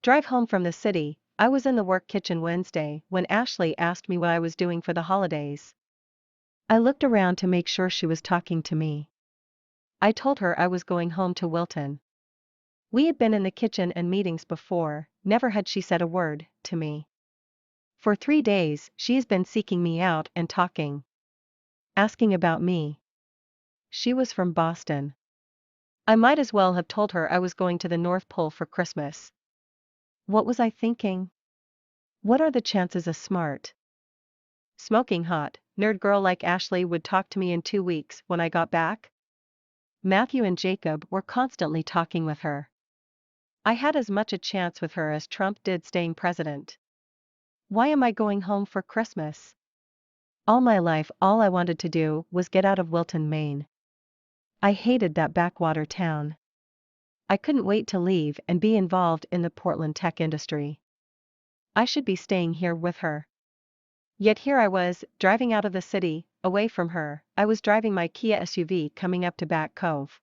Drive home from the city. I was in the work kitchen Wednesday when Ashley asked me what I was doing for the holidays. I looked around to make sure she was talking to me. I told her I was going home to Wilton. We had been in the kitchen and meetings before, never had she said a word to me. For 3 days, she's been seeking me out and talking. Asking about me. She was from Boston. I might as well have told her I was going to the North Pole for Christmas. What was I thinking? What are the chances a smart, smoking hot, nerd girl like Ashley would talk to me in 2 weeks when I got back? Matthew and Jacob were constantly talking with her. I had as much a chance with her as Trump did staying president. Why am I going home for Christmas? All my life all I wanted to do was get out of Wilton, Maine. I hated that backwater town. I couldn't wait to leave and be involved in the Portland tech industry. I should be staying here with her. Yet here I was, driving out of the city, away from her. I was driving my Kia SUV coming up to Back Cove.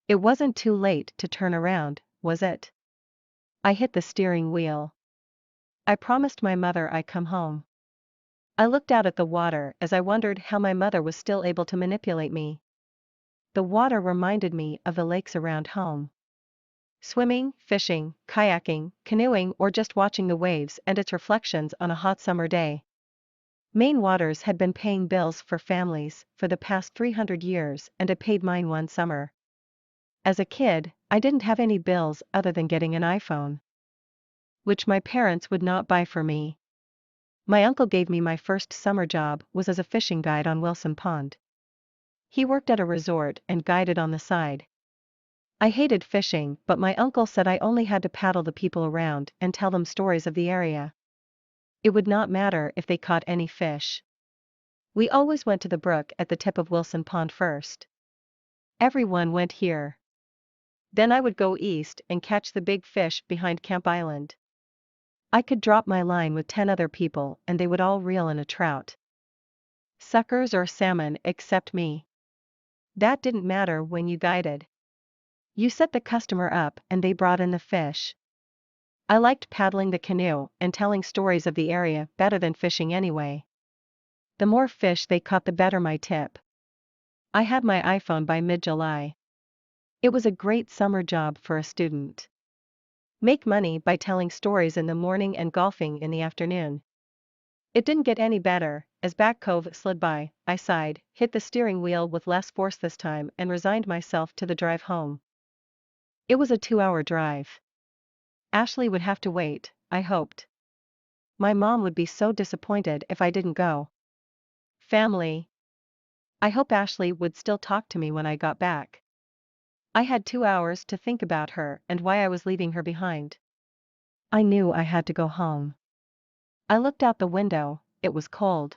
It wasn't too late to turn around, was it? I hit the steering wheel. I promised my mother I'd come home. I looked out at the water as I wondered how my mother was still able to manipulate me. The water reminded me of the lakes around home. Swimming, fishing, kayaking, canoeing, or just watching the waves and its reflections on a hot summer day. Maine waters had been paying bills for families for the past 300 years, and it paid mine one summer. As a kid, I didn't have any bills other than getting an iPhone, which my parents would not buy for me. My uncle gave me my first summer job was as a fishing guide on Wilson Pond. He worked at a resort and guided on the side. I hated fishing, but my uncle said I only had to paddle the people around and tell them stories of the area. It would not matter if they caught any fish. We always went to the brook at the tip of Wilson Pond first. Everyone went here. Then I would go east and catch the big fish behind Camp Island. I could drop my line with 10 other people and they would all reel in a trout. Suckers or salmon except me. That didn't matter when you guided. You set the customer up and they brought in the fish. I liked paddling the canoe and telling stories of the area better than fishing anyway. The more fish they caught the better my tip. I had my iPhone by mid-July. It was a great summer job for a student. Make money by telling stories in the morning and golfing in the afternoon. It didn't get any better. As Back Cove slid by, I sighed, hit the steering wheel with less force this time and resigned myself to the drive home. It was a 2-hour drive. Ashley would have to wait, I hoped. My mom would be so disappointed if I didn't go. Family. I hope Ashley would still talk to me when I got back. I had 2 hours to think about her and why I was leaving her behind. I knew I had to go home. I looked out the window, it was cold.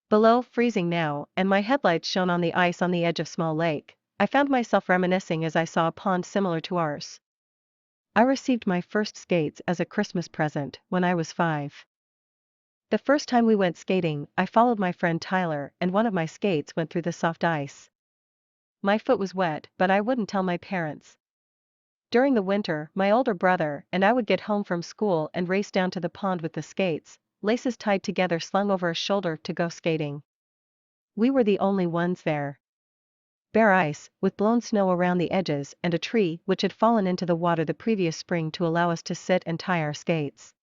Below, freezing now, and my headlights shone on the ice on the edge of Small Lake. I found myself reminiscing as I saw a pond similar to ours. I received my first skates as a Christmas present when I was 5. The first time we went skating, I followed my friend Tyler and one of my skates went through the soft ice. My foot was wet, but I wouldn't tell my parents. During the winter, my older brother and I would get home from school and race down to the pond with the skates, laces tied together slung over a shoulder to go skating. We were the only ones there. Bare ice, with blown snow around the edges and a tree which had fallen into the water the previous spring to allow us to sit and tie our skates.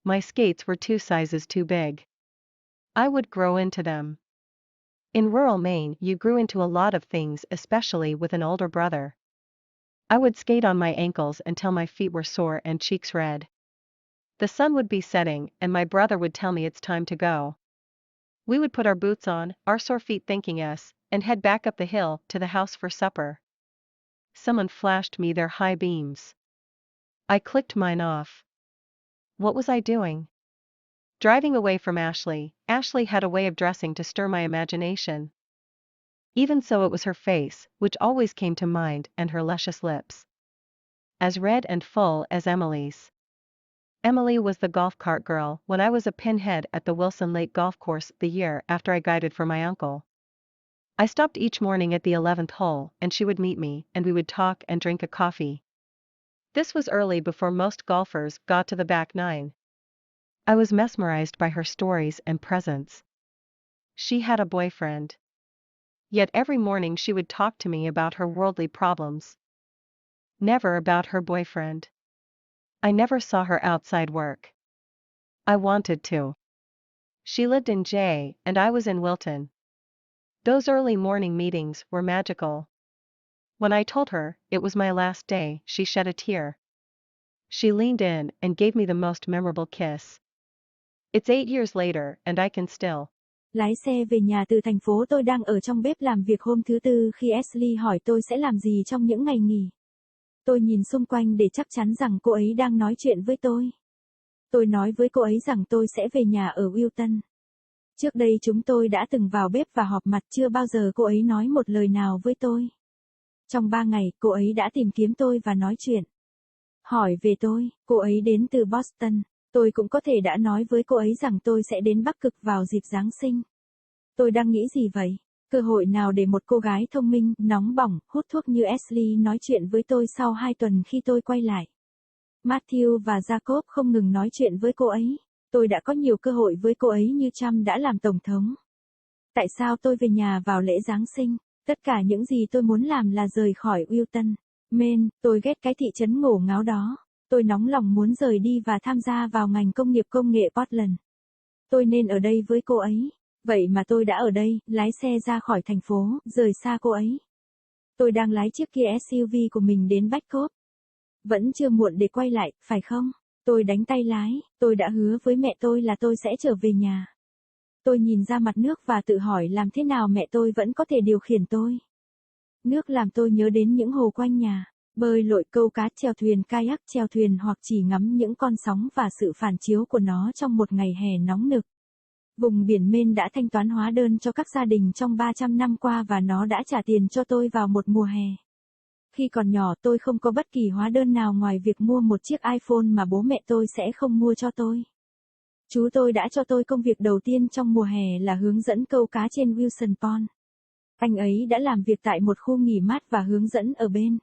My skates were 2 sizes too big. I would grow into them. In rural Maine, you grew into a lot of things, especially with an older brother. I would skate on my ankles until my feet were sore and cheeks red. The sun would be setting, and my brother would tell me it's time to go. We would put our boots on, our sore feet thanking us, and head back up the hill to the house for supper. Someone flashed me their high beams. I clicked mine off. What was I doing? Driving away from Ashley. Ashley had a way of dressing to stir my imagination. Even so, it was her face, which always came to mind, and her luscious lips. As red and full as Emily's. Emily was the golf cart girl when I was a pinhead at the Wilson Lake Golf Course the year after I guided for my uncle. I stopped each morning at the 11th hole and she would meet me and we would talk and drink a coffee. This was early before most golfers got to the back nine. I was mesmerized by her stories and presence. She had a boyfriend. Yet every morning she would talk to me about her worldly problems. Never about her boyfriend. I never saw her outside work. I wanted to. She lived in Jay and I was in Wilton. Those early morning meetings were magical. When I told her it was my last day, she shed a tear. She leaned in and gave me the most memorable kiss. It's 8 years later and I can still. Lái xe về nhà từ thành phố, tôi đang ở trong bếp làm việc hôm thứ Tư khi Ashley hỏi tôi sẽ làm gì trong những ngày nghỉ. Tôi nhìn xung quanh để chắc chắn rằng cô ấy đang nói chuyện với tôi. Tôi nói với cô ấy rằng tôi sẽ về nhà ở Wilton. Trước đây chúng tôi đã từng vào bếp và họp mặt, chưa bao giờ cô ấy nói một lời nào với tôi. Trong 3 ngày, cô ấy đã tìm kiếm tôi và nói chuyện. Hỏi về tôi, cô ấy đến từ Boston. Tôi cũng có thể đã nói với cô ấy rằng tôi sẽ đến Bắc Cực vào dịp Giáng sinh. Tôi đang nghĩ gì vậy? Cơ hội nào để một cô gái thông minh, nóng bỏng, hút thuốc như Ashley nói chuyện với tôi sau 2 tuần khi tôi quay lại. Matthew và Jacob không ngừng nói chuyện với cô ấy. Tôi đã có nhiều cơ hội với cô ấy như Trump đã làm tổng thống. Tại sao tôi về nhà vào lễ Giáng sinh? Tất cả những gì tôi muốn làm là rời khỏi Wilton, Maine. Tôi ghét cái thị trấn ngổ ngáo đó. Tôi nóng lòng muốn rời đi và tham gia vào ngành công nghiệp công nghệ Portland. Tôi nên ở đây với cô ấy. Vậy mà tôi đã ở đây, lái xe ra khỏi thành phố, rời xa cô ấy. Tôi đang lái chiếc kia SUV của mình đến Bangkok. Vẫn chưa muộn để quay lại, phải không? Tôi đánh tay lái, tôi đã hứa với mẹ tôi là tôi sẽ trở về nhà. Tôi nhìn ra mặt nước và tự hỏi làm thế nào mẹ tôi vẫn có thể điều khiển tôi. Nước làm tôi nhớ đến những hồ quanh nhà, bơi lội, câu cá, chèo thuyền, kayak, chèo thuyền hoặc chỉ ngắm những con sóng và sự phản chiếu của nó trong một ngày hè nóng nực. Vùng biển Maine đã thanh toán hóa đơn cho các gia đình trong 300 năm qua và nó đã trả tiền cho tôi vào một mùa hè. Khi còn nhỏ tôi không có bất kỳ hóa đơn nào ngoài việc mua một chiếc iPhone mà bố mẹ tôi sẽ không mua cho tôi. Chú tôi đã cho tôi công việc đầu tiên trong mùa hè là hướng dẫn câu cá trên Wilson Pond. Anh ấy đã làm việc tại một khu nghỉ mát và hướng dẫn ở bên.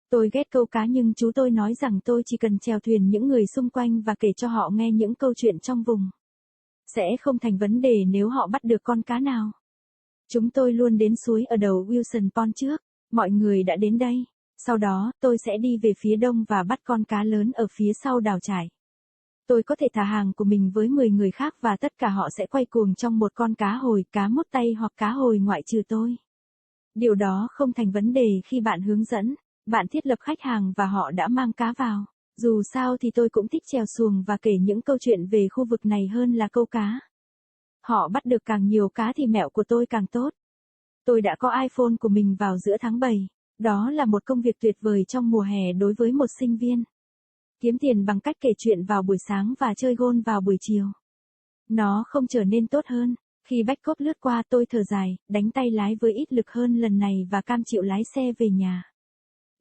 Tôi ghét câu cá nhưng chú tôi nói rằng tôi chỉ cần chèo thuyền những người xung quanh và kể cho họ nghe những câu chuyện trong vùng. Sẽ không thành vấn đề nếu họ bắt được con cá nào. Chúng tôi luôn đến suối ở đầu Wilson Pond trước. Mọi người đã đến đây. Sau đó, tôi sẽ đi về phía đông và bắt con cá lớn ở phía sau đào trải. Tôi có thể thả hàng của mình với 10 người khác và tất cả họ sẽ quay cuồng trong một con cá hồi, cá mút tay hoặc cá hồi ngoại trừ tôi. Điều đó không thành vấn đề khi bạn hướng dẫn, bạn thiết lập khách hàng và họ đã mang cá vào. Dù sao thì tôi cũng thích chèo xuồng và kể những câu chuyện về khu vực này hơn là câu cá. Họ bắt được càng nhiều cá thì mẹo của tôi càng tốt. Tôi đã có iPhone của mình vào giữa tháng 7. Đó là một công việc tuyệt vời trong mùa hè đối với một sinh viên. Kiếm tiền bằng cách kể chuyện vào buổi sáng và chơi golf vào buổi chiều. Nó không trở nên tốt hơn. Khi Bangkok lướt qua tôi thở dài, đánh tay lái với ít lực hơn lần này và cam chịu lái xe về nhà.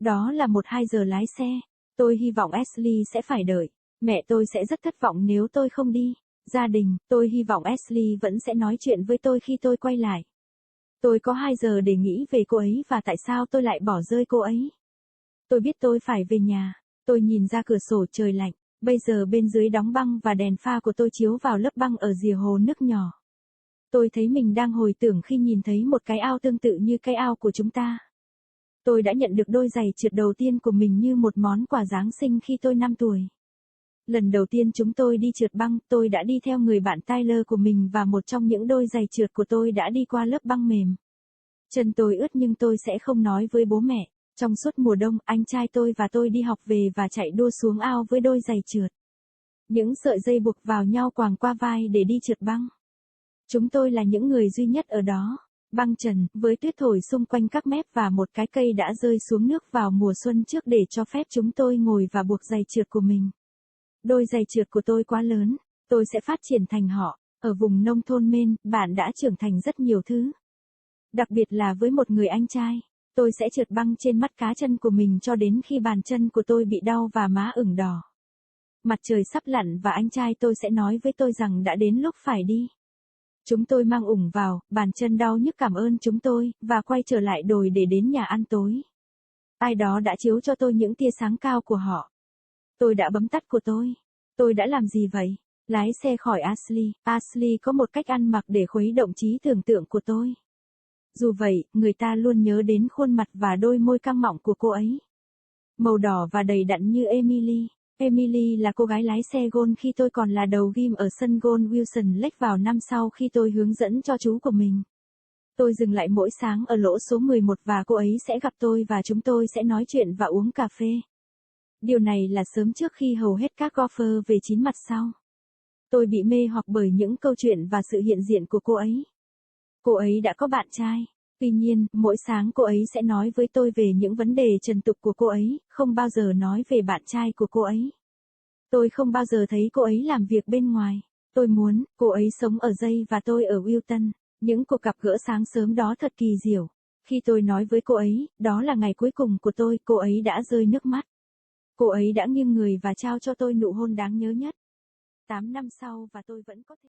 Đó là 1-2 giờ lái xe. Tôi hy vọng Ashley sẽ phải đợi. Mẹ tôi sẽ rất thất vọng nếu tôi không đi. Gia đình, tôi hy vọng Ashley vẫn sẽ nói chuyện với tôi khi tôi quay lại. Tôi có 2 giờ để nghĩ về cô ấy và tại sao tôi lại bỏ rơi cô ấy. Tôi biết tôi phải về nhà. Tôi nhìn ra cửa sổ, trời lạnh. Bây giờ bên dưới đóng băng và đèn pha của tôi chiếu vào lớp băng ở rìa hồ nước nhỏ. Tôi thấy mình đang hồi tưởng khi nhìn thấy một cái ao tương tự như cái ao của chúng ta. Tôi đã nhận được đôi giày trượt đầu tiên của mình như một món quà Giáng sinh khi tôi 5 tuổi. Lần đầu tiên chúng tôi đi trượt băng, tôi đã đi theo người bạn Tyler của mình và một trong những đôi giày trượt của tôi đã đi qua lớp băng mềm. Chân tôi ướt nhưng tôi sẽ không nói với bố mẹ. Trong suốt mùa đông, anh trai tôi và tôi đi học về và chạy đua xuống ao với đôi giày trượt. Những sợi dây buộc vào nhau quàng qua vai để đi trượt băng. Chúng tôi là những người duy nhất ở đó. Băng trần, với tuyết thổi xung quanh các mép và một cái cây đã rơi xuống nước vào mùa xuân trước để cho phép chúng tôi ngồi và buộc giày trượt của mình. Đôi giày trượt của tôi quá lớn, tôi sẽ phát triển thành họ. Ở vùng nông thôn Maine, bạn đã trưởng thành rất nhiều thứ. Đặc biệt là với một người anh trai. Tôi sẽ trượt băng trên mắt cá chân của mình cho đến khi bàn chân của tôi bị đau và má ửng đỏ. Mặt trời sắp lặn và anh trai tôi sẽ nói với tôi rằng đã đến lúc phải đi. Chúng tôi mang ủng vào, bàn chân đau nhức cảm ơn chúng tôi, và quay trở lại đồi để đến nhà ăn tối. Ai đó đã chiếu cho tôi những tia sáng cao của họ. Tôi đã bấm tắt của tôi. Tôi đã làm gì vậy? Lái xe khỏi Ashley. Ashley có một cách ăn mặc để khuấy động trí tưởng tượng của tôi. Dù vậy, người ta luôn nhớ đến khuôn mặt và đôi môi căng mọng của cô ấy. Màu đỏ và đầy đặn như Emily. Emily là cô gái lái xe golf khi tôi còn là đầu ghim ở sân golf Wilson Lake vào năm sau khi tôi hướng dẫn cho chú của mình. Tôi dừng lại mỗi sáng ở lỗ số 11 và cô ấy sẽ gặp tôi và chúng tôi sẽ nói chuyện và uống cà phê. Điều này là sớm trước khi hầu hết các golfer về chín mặt sau. Tôi bị mê hoặc bởi những câu chuyện và sự hiện diện của cô ấy. Cô ấy đã có bạn trai. Tuy nhiên, mỗi sáng cô ấy sẽ nói với tôi về những vấn đề trần tục của cô ấy, không bao giờ nói về bạn trai của cô ấy. Tôi không bao giờ thấy cô ấy làm việc bên ngoài. Tôi muốn, cô ấy sống ở Jay và tôi ở Wilton. Những cuộc gặp gỡ sáng sớm đó thật kỳ diệu. Khi tôi nói với cô ấy, đó là ngày cuối cùng của tôi, cô ấy đã rơi nước mắt. Cô ấy đã nghiêng người và trao cho tôi nụ hôn đáng nhớ nhất. 8 năm sau và tôi vẫn có thể